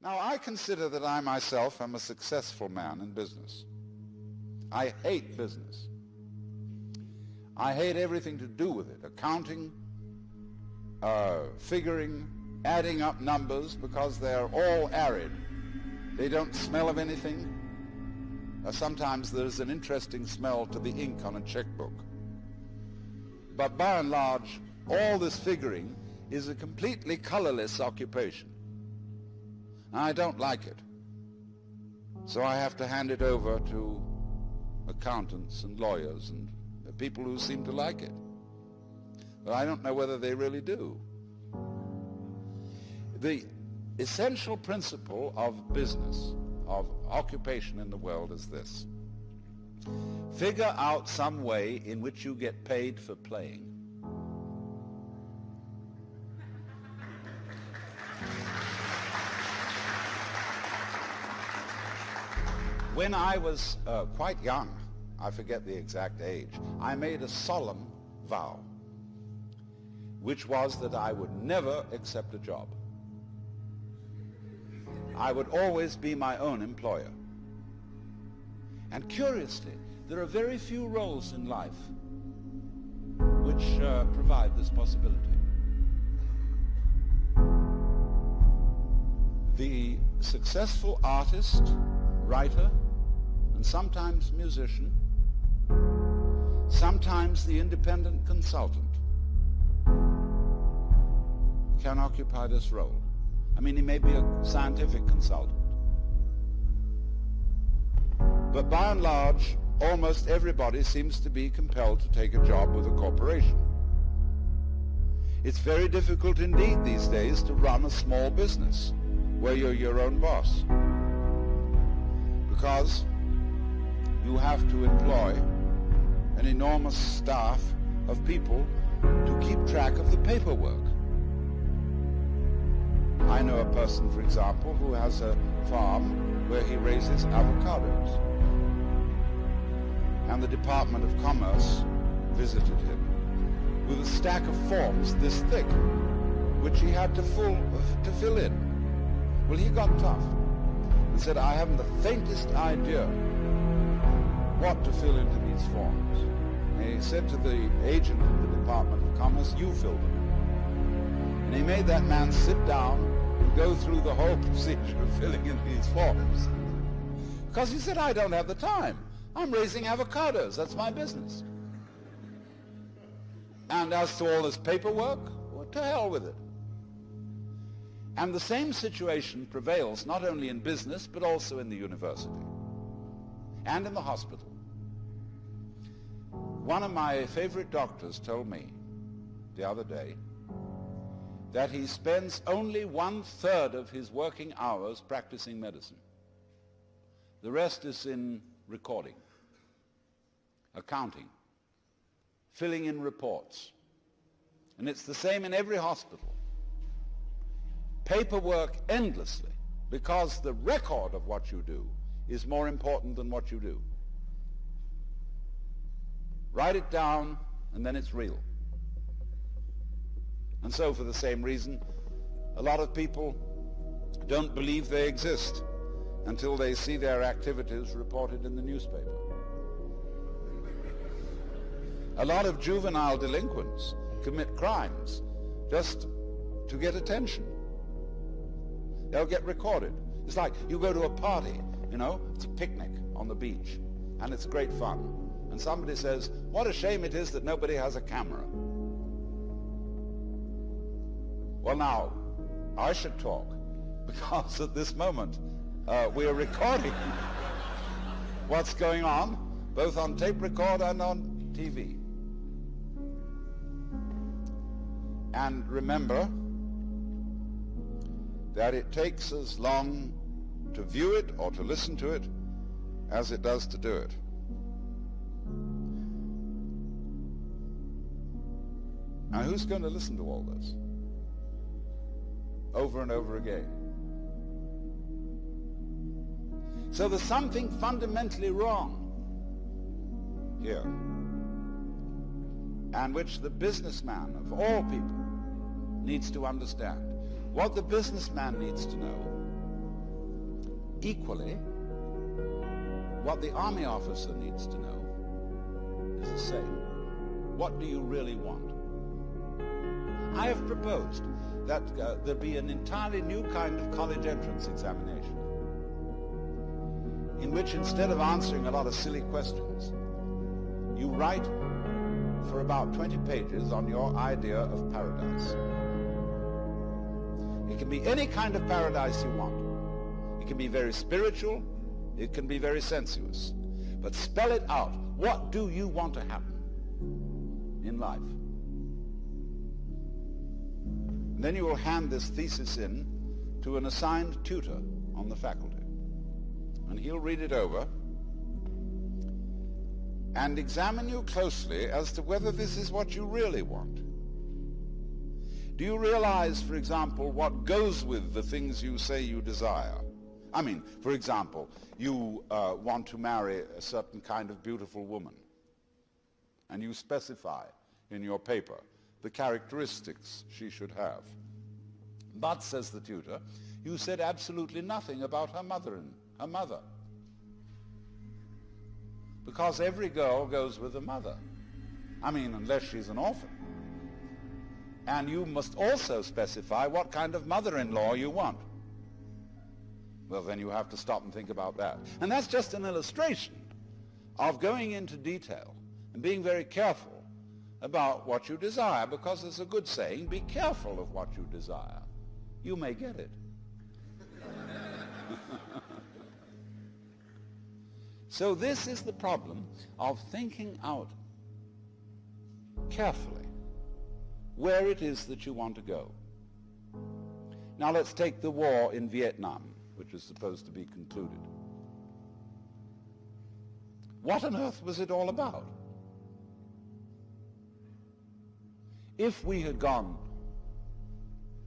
Now, I consider that I myself am a successful man in business. I hate business. I hate everything to do with it, accounting, figuring, adding up numbers, because they're all arid. They don't smell of anything. Sometimes there's an interesting smell to the ink on a checkbook. But by and large, all this figuring is a completely colorless occupation. I don't like it. So I have to hand it over to accountants and lawyers and people who seem to like it. But I don't know whether they really do. The essential principle of business, of occupation in the world is this. Figure out some way in which you get paid for playing. When I was quite young, I forget the exact age, I made a solemn vow, which was that I would never accept a job. I would always be my own employer. And curiously, there are very few roles in life which provide this possibility. The successful artist, writer, and sometimes musician, sometimes the independent consultant, can occupy this role. I mean, he may be a scientific consultant. But by and large, almost everybody seems to be compelled to take a job with a corporation. It's very difficult indeed these days to run a small business where you're your own boss, because you have to employ an enormous staff of people to keep track of the paperwork. I know a person, for example, who has a farm where he raises avocados. And the Department of Commerce visited him with a stack of forms this thick, which he had to fill in. Well, he got tough and said, I haven't the faintest idea what to fill into these forms. And he said to the agent of the Department of Commerce, you fill them in. And he made that man sit down and go through the whole procedure of filling in these forms. Because he said, I don't have the time. I'm raising avocados. That's my business. And as to all this paperwork, well, to hell with it. And the same situation prevails not only in business, but also in the university and in the hospital. One of my favorite doctors told me the other day that he spends only 1/3 of his working hours practicing medicine. The rest is in recording, accounting, filling in reports. And it's the same in every hospital. Paperwork endlessly, because the record of what you do is more important than what you do. Write it down, and then it's real. And so, for the same reason, a lot of people don't believe they exist until they see their activities reported in the newspaper. A lot of juvenile delinquents commit crimes just to get attention. They'll get recorded. It's like you go to a party, you know, it's a picnic on the beach, and it's great fun. And somebody says, what a shame it is that nobody has a camera. Well, now, I should talk, because at this moment, we are recording what's going on, both on tape record and on TV. And remember that it takes as long to view it or to listen to it as it does to do it. Now, who's going to listen to all this over and over again? So there's something fundamentally wrong here, and which the businessman of all people needs to understand. What the businessman needs to know Equally, what the army officer needs to know is the same. What do you really want? I have proposed that there be an entirely new kind of college entrance examination, in which instead of answering a lot of silly questions, you write for about 20 pages on your idea of paradise. It can be any kind of paradise you want. It can be very spiritual, it can be very sensuous. But spell it out. What do you want to happen in life? And then you will hand this thesis in to an assigned tutor on the faculty. And he'll read it over and examine you closely as to whether this is what you really want. Do you realize, for example, what goes with the things you say you desire? I mean, for example, you want to marry a certain kind of beautiful woman, and you specify in your paper the characteristics she should have. But, says the tutor, you said absolutely nothing about her mother. Because every girl goes with a mother. I mean, unless she's an orphan. And you must also specify what kind of mother-in-law you want. Well, then you have to stop and think about that. And that's just an illustration of going into detail and being very careful about what you desire, because there's a good saying, be careful of what you desire. You may get it. So this is the problem of thinking out carefully where it is that you want to go. Now let's take the war in Vietnam, which is supposed to be concluded. What on earth was it all about? If we had gone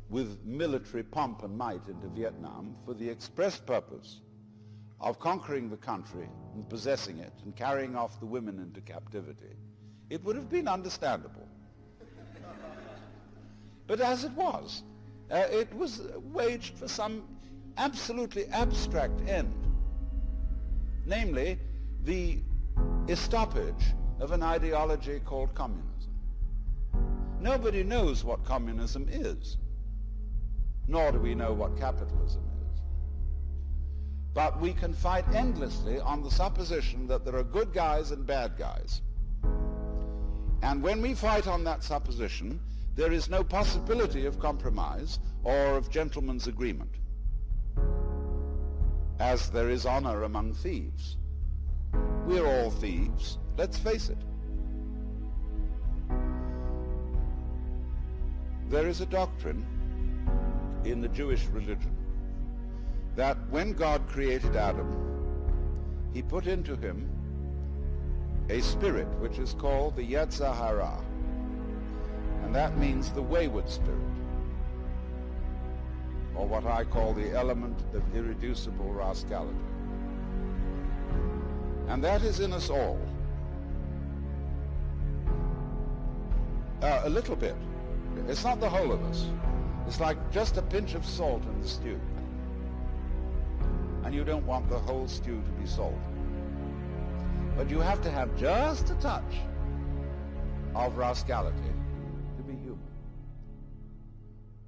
with military pomp and might into Vietnam for the express purpose of conquering the country and possessing it and carrying off the women into captivity, it would have been understandable. But as it was waged for some absolutely abstract end, namely the estoppage of an ideology called communism. Nobody knows what communism is, nor do we know what capitalism is. But we can fight endlessly on the supposition that there are good guys and bad guys. And when we fight on that supposition, there is no possibility of compromise or of gentleman's agreement, as there is honor among thieves. We're all thieves, let's face it. There is a doctrine in the Jewish religion that when God created Adam, he put into him a spirit which is called the Yetzer Hara, and that means the wayward spirit, or what I call the element of irreducible rascality. And that is in us all. A little bit. It's not the whole of us. It's like just a pinch of salt in the stew. And you don't want the whole stew to be salt. But you have to have just a touch of rascality to be human.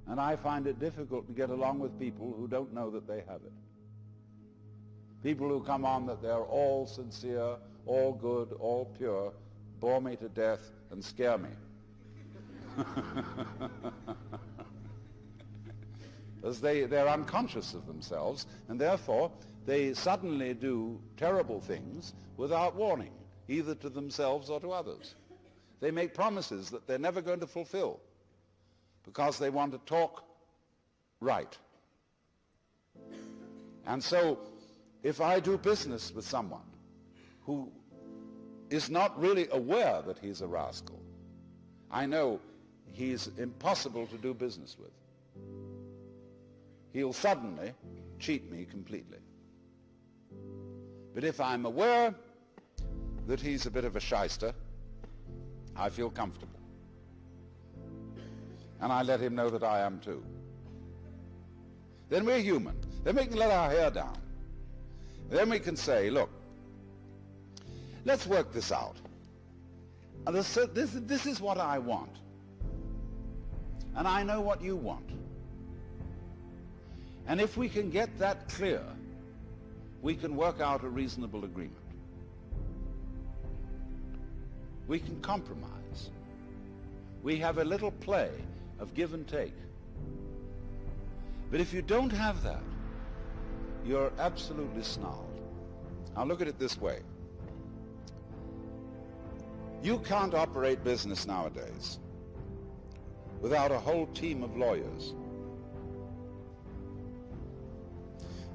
And I find it difficult to get along with people who don't know that they have it. People who come on that they're all sincere, all good, all pure, bore me to death and scare me. As they're unconscious of themselves, and therefore they suddenly do terrible things without warning, either to themselves or to others. They make promises that they're never going to fulfill because they want to talk right. And so if I do business with someone who is not really aware that he's a rascal, I know he's impossible to do business with. He'll suddenly cheat me completely. But if I'm aware that he's a bit of a shyster, I feel comfortable. And I let him know that I am too. Then we're human. Then we can let our hair down Then we can say, look, let's work this out. And this is what I want. And I know what you want. And if we can get that clear, we can work out a reasonable agreement. We can compromise. We have a little play of give and take. But if you don't have that, you're absolutely snarled. Now look at it this way. You can't operate business nowadays without a whole team of lawyers.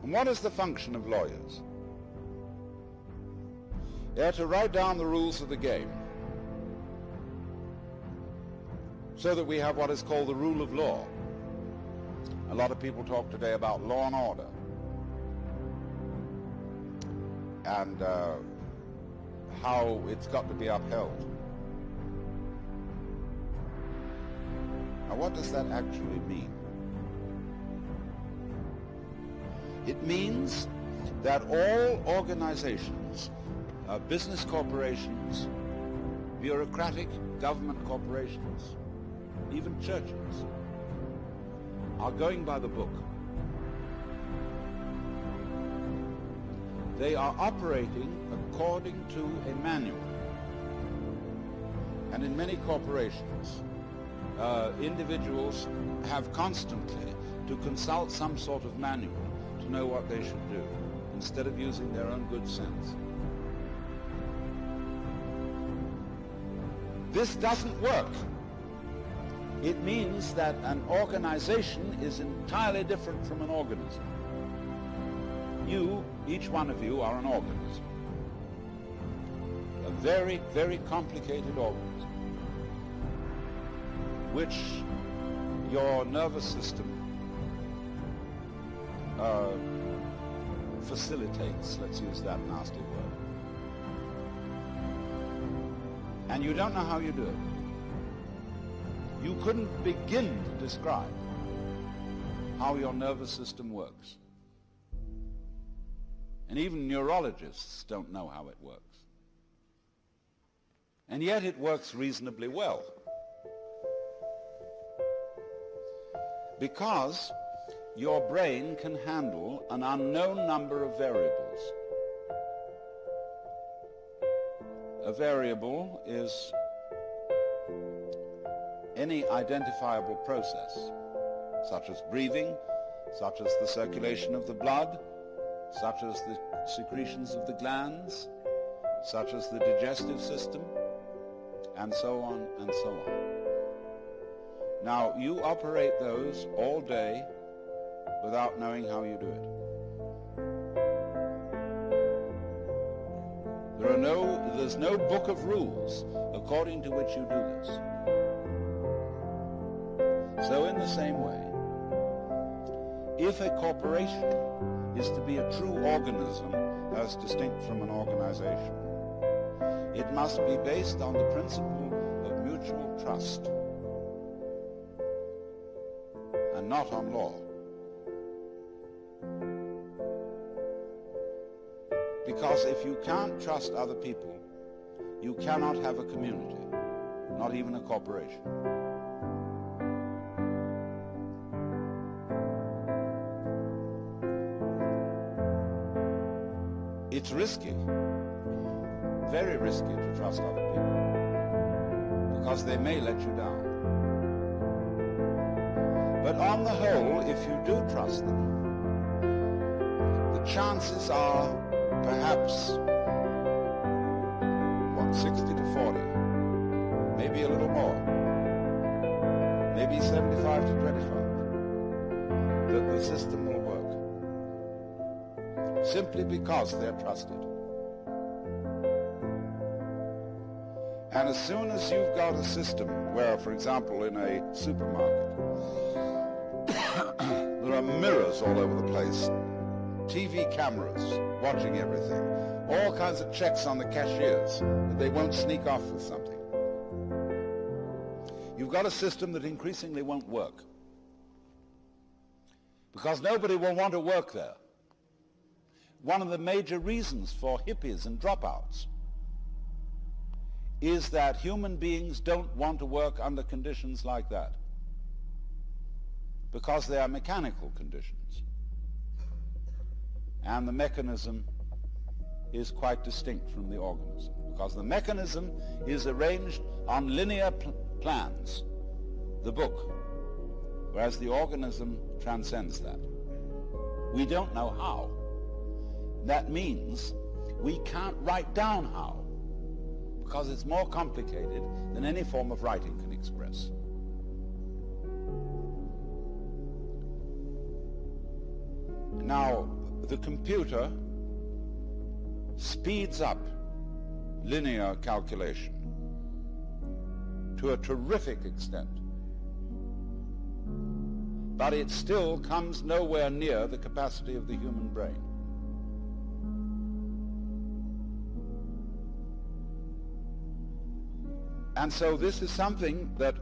And what is the function of lawyers? They're to write down the rules of the game so that we have what is called the rule of law. A lot of people talk today about law and order and how it's got to be upheld. Now, what does that actually mean? It means that all organizations, business corporations, bureaucratic government corporations, even churches, are going by the book. They are operating according to a manual. And in many corporations, individuals have constantly to consult some sort of manual to know what they should do, instead of using their own good sense. This doesn't work. It means that an organization is entirely different from an organism. You, each one of you, are an organism. A very, very complicated organism, which your nervous system facilitates, let's use that nasty word. And you don't know how you do it. You couldn't begin to describe how your nervous system works. And even neurologists don't know how it works. And yet it works reasonably well. Because your brain can handle an unknown number of variables. A variable is any identifiable process, such as breathing, such as the circulation of the blood, such as the secretions of the glands, such as the digestive system, and so on and so on. Now, you operate those all day without knowing how you do it. There's no book of rules according to which you do this. So in the same way, if a corporation is to be a true organism as distinct from an organization, it must be based on the principle of mutual trust and not on law. Because if you can't trust other people, you cannot have a community, not even a corporation. It's risky, very risky to trust other people, because they may let you down. But on the whole, if you do trust them, the chances are perhaps, 60 to 40, maybe a little more, maybe 75 to 25, that the system will work, simply because they're trusted. And as soon as you've got a system where, for example, in a supermarket, there are mirrors all over the place, TV cameras watching everything, all kinds of checks on the cashiers that they won't sneak off with something. You've got a system that increasingly won't work, because nobody will want to work there. one of the major reasons for hippies and dropouts is that human beings don't want to work under conditions like that because they are mechanical conditions. And the mechanism is quite distinct from the organism, because the mechanism is arranged on linear plans, the book, whereas the organism transcends that. We don't know how. That means we can't write down how, because it's more complicated than any form of writing can express. Now, the computer speeds up linear calculation to a terrific extent, but it still comes nowhere near the capacity of the human brain. And so this is something that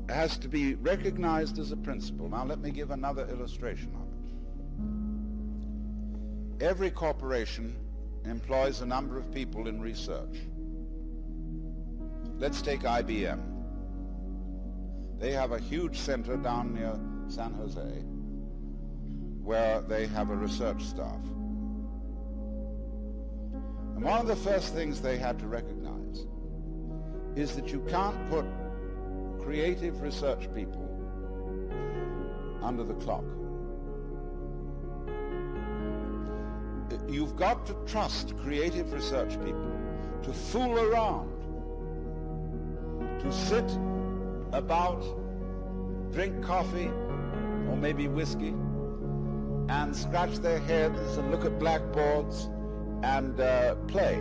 has to be recognized as a principle. Now let me give another illustration of it. Every corporation employs a number of people in research. Let's take IBM. They have a huge center down near San Jose where they have a research staff. And one of the first things they had to recognize is that you can't put creative research people under the clock. You've got to trust creative research people to fool around, to sit about, drink coffee or maybe whiskey, and scratch their heads and look at blackboards and play.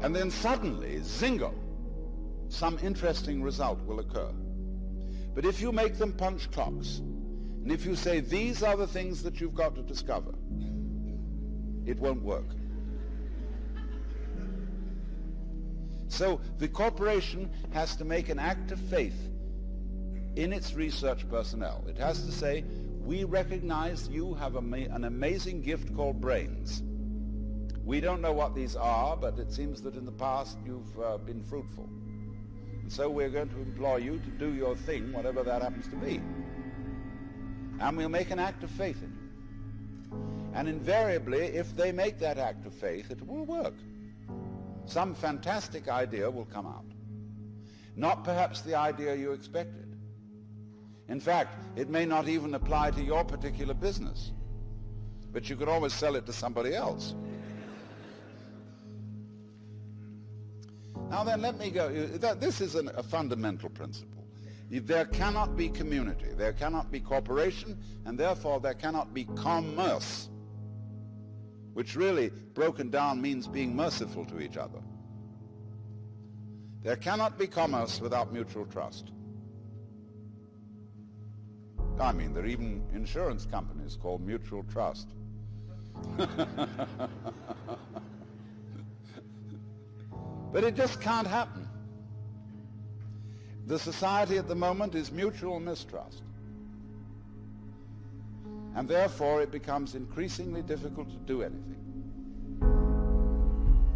And then suddenly, zingo, some interesting result will occur. But if you make them punch clocks, and if you say these are the things that you've got to discover, it won't work. So the corporation has to make an act of faith in its research personnel. It has to say, we recognize you have an amazing gift called brains. We don't know what these are, but it seems that in the past you've been fruitful. And so we're going to employ you to do your thing, whatever that happens to be. And we'll make an act of faith in you. And invariably, if they make that act of faith, it will work. Some fantastic idea will come out. Not perhaps the idea you expected. In fact, it may not even apply to your particular business, but you could always sell it to somebody else. Now then, let me go. This is a fundamental principle. There cannot be community, there cannot be cooperation, and therefore there cannot be commerce, which really, broken down, means being merciful to each other. There cannot be commerce without mutual trust. I mean, there are even insurance companies called mutual trust. But it just can't happen. The society at the moment is mutual mistrust. And therefore it becomes increasingly difficult to do anything.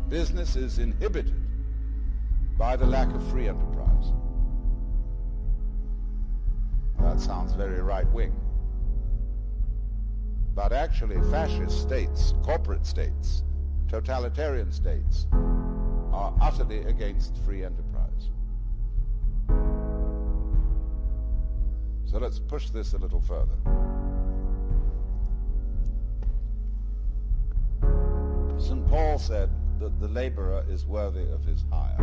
Business is inhibited by the lack of free enterprise. That sounds very right-wing. But actually fascist states, corporate states, totalitarian states are utterly against free enterprise. So let's push this a little further. St. Paul said that the laborer is worthy of his hire.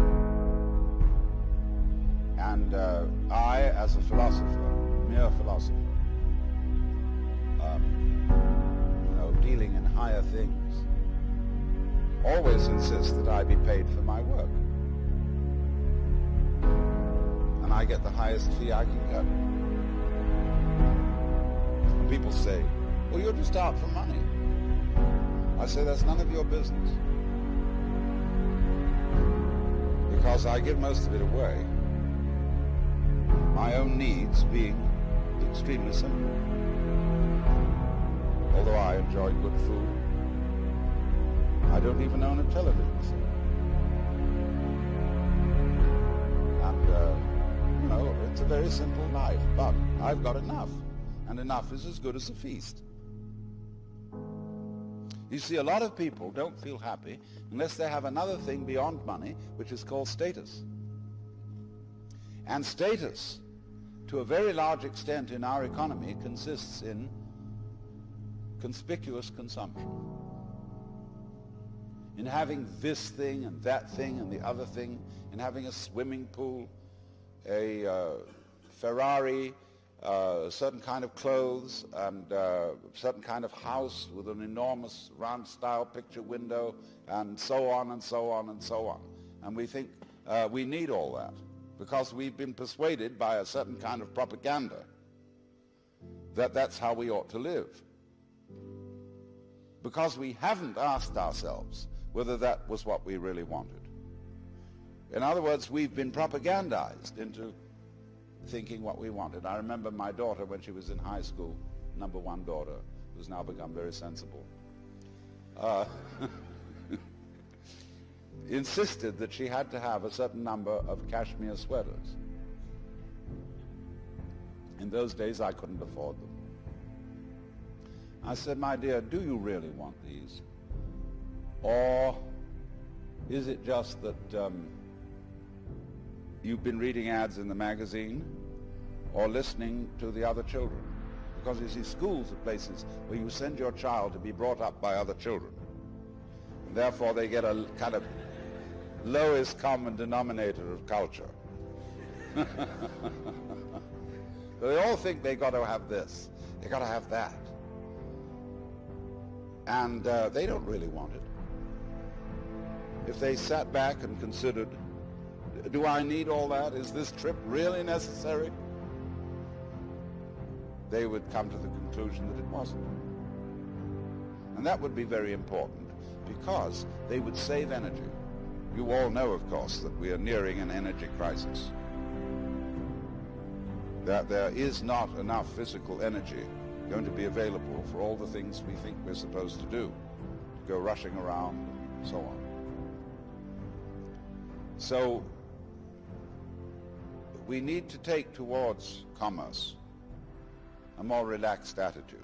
And I, as a philosopher, mere philosopher, dealing in higher things, always insist that I be paid for my work. And I get the highest fee I can get. And people say, well, you're just out for money. I say, that's none of your business. Because I give most of it away. My own needs being extremely simple. Although I enjoy good food. I don't even own a television set. And, you know, it's a very simple life, but I've got enough. And enough is as good as a feast. You see, a lot of people don't feel happy unless they have another thing beyond money, which is called status. And status, to a very large extent in our economy, consists in conspicuous consumption. In having this thing and that thing and the other thing, in having a swimming pool, a Ferrari, a certain kind of clothes, and a certain kind of house with an enormous round-style picture window, and so on and so on and so on. And we think we need all that because we've been persuaded by a certain kind of propaganda that that's how we ought to live. Because we haven't asked ourselves whether that was what we really wanted. In other words, we've been propagandized into thinking what we wanted. I remember my daughter when she was in high school, number one daughter, who's now become very sensible, insisted that she had to have a certain number of cashmere sweaters. In those days, I couldn't afford them. I said, my dear, do you really want these? Or is it just that you've been reading ads in the magazine or listening to the other children? Because you see, schools are places where you send your child to be brought up by other children. And therefore, they get a kind of lowest common denominator of culture. They all think they got to have this, they got to have that. And they don't really want it. If they sat back and considered, do I need all that? Is this trip really necessary? They would come to the conclusion that it wasn't. And that would be very important because they would save energy. You all know, of course, that we are nearing an energy crisis. That there is not enough physical energy going to be available for all the things we think we're supposed to do, to go rushing around and so on. So we need to take towards commerce a more relaxed attitude.